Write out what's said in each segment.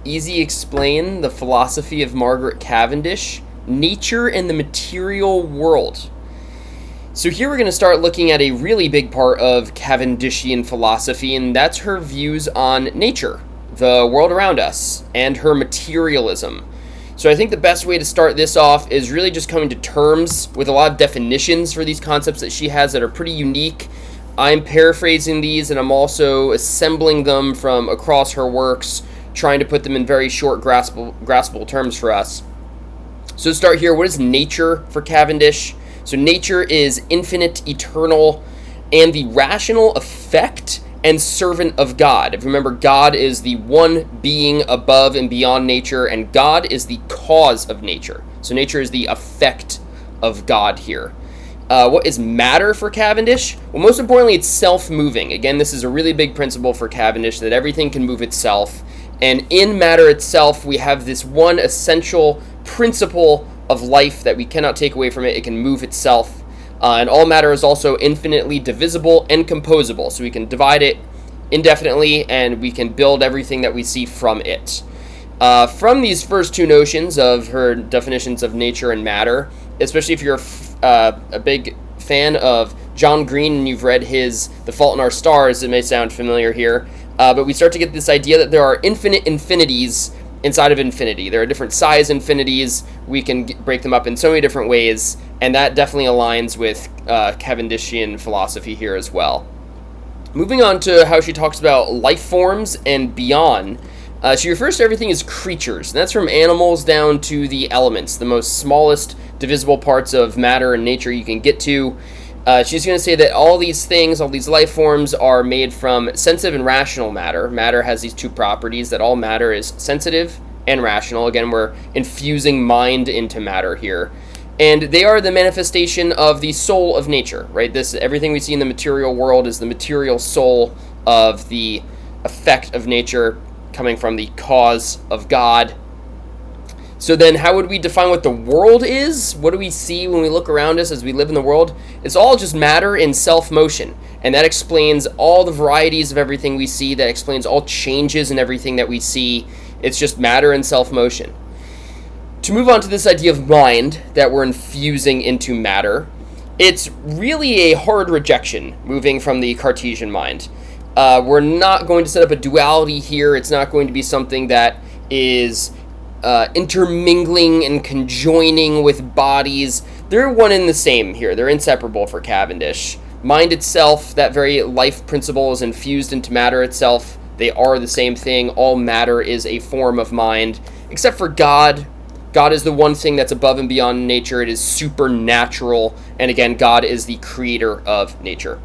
Easy Explain, the Philosophy of Margaret Cavendish, Nature and the Material World. So here we're going to start looking at a really big part of Cavendishian philosophy, and that's her views on nature, the world around us, and her materialism. So I think the best way to start this off is really just coming to terms with a lot of definitions for these concepts that she has that are pretty unique. I'm paraphrasing these, and I'm also assembling them from across her works, trying to put them in very short, graspable terms for us. So to start here, what is nature for Cavendish? So nature is infinite, eternal, and the rational effect and servant of God. If you remember, God is the one being above and beyond nature, and God is the cause of nature. So nature is the effect of God here. What is matter for Cavendish? Well, most importantly, it's self-moving. Again, this is a really big principle for Cavendish, that everything can move itself. And in matter itself, we have this one essential principle of life that we cannot take away from it. It can move itself. And all matter is also infinitely divisible and composable. So we can divide it indefinitely, and we can build everything that we see from it. From these first two notions of her definitions of nature and matter, especially if you're a big fan of John Green and you've read his The Fault in Our Stars, it may sound familiar here. But we start to get this idea that there are infinite infinities inside of infinity. There are different size infinities. We can break them up in so many different ways, and that definitely aligns with Cavendishian philosophy here as well. Moving on to how she talks about life forms and beyond. She refers to everything as creatures, and that's from animals down to the elements, the most smallest divisible parts of matter and nature you can get to. She's going to say that all these things, all these life forms, are made from sensitive and rational matter. Matter has these two properties, that all matter is sensitive and rational. Again, we're infusing mind into matter here. And they are the manifestation of the soul of nature, right? Everything we see in the material world is the material soul of the effect of nature coming from the cause of God. So then how would we define what the world is? What do we see when we look around us as we live in the world? It's all just matter in self-motion. And that explains all the varieties of everything we see. That explains all changes in everything that we see. It's just matter in self-motion. To move on to this idea of mind that we're infusing into matter, it's really a hard rejection moving from the Cartesian mind. We're not going to set up a duality here. It's not going to be something that is intermingling and conjoining with bodies. They're one and the same here. They're inseparable for Cavendish. Mind itself, that very life principle, is infused into matter itself. They are the same thing. All matter is a form of mind, except for God. God is the one thing that's above and beyond nature. It is supernatural. And again, God is the creator of nature.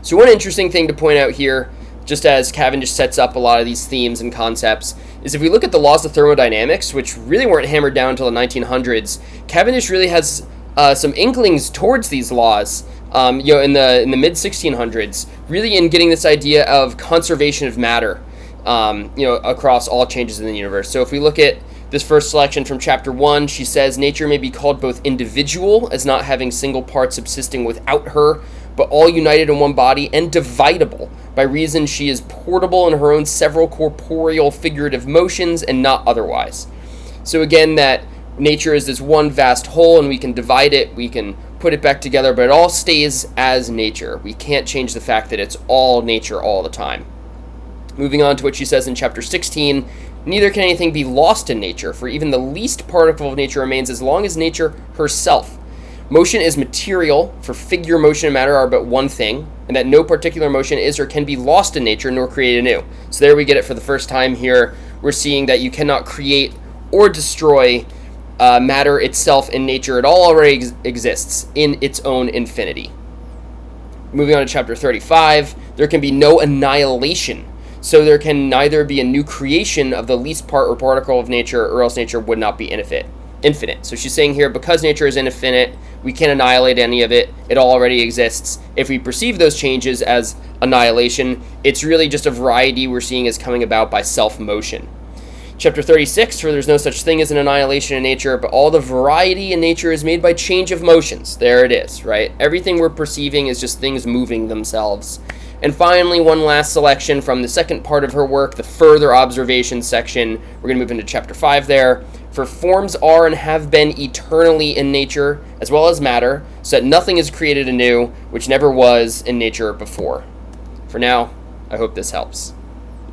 So one interesting thing to point out here, just as Cavendish sets up a lot of these themes and concepts, is if we look at the laws of thermodynamics, which really weren't hammered down until the 1900s, Cavendish really has some inklings towards these laws, in the mid-1600s, really in getting this idea of conservation of matter, across all changes in the universe. So if we look at this first selection from chapter 1, she says, nature may be called both individual, as not having single parts subsisting without her, but all united in one body, and dividable, by reason she is portable in her own several corporeal figurative motions, and not otherwise. So again, that nature is this one vast whole, and we can divide it, we can put it back together, but it all stays as nature. We can't change the fact that it's all nature all the time. Moving on to what she says in chapter 16, neither can anything be lost in nature, for even the least particle of nature remains as long as nature herself. Motion is material, for figure, motion, and matter are but one thing, and that no particular motion is or can be lost in nature nor created anew. So there we get it for the first time here. We're seeing that you cannot create or destroy matter itself in nature. It all already exists in its own infinity. Moving on to chapter 35, there can be no annihilation. So there can neither be a new creation of the least part or particle of nature, or else nature would not be infinite. So she's saying here, because nature is infinite, we can't annihilate any of it. It all already exists. If we perceive those changes as annihilation, it's really just a variety we're seeing as coming about by self-motion. Chapter 36, for there's no such thing as an annihilation in nature, but all the variety in nature is made by change of motions. There it is, right? Everything we're perceiving is just things moving themselves. And finally, one last selection from the second part of her work, the further observation section. We're going to move into chapter 5 there. For forms are and have been eternally in nature, as well as matter, so that nothing is created anew, which never was in nature before. For now, I hope this helps.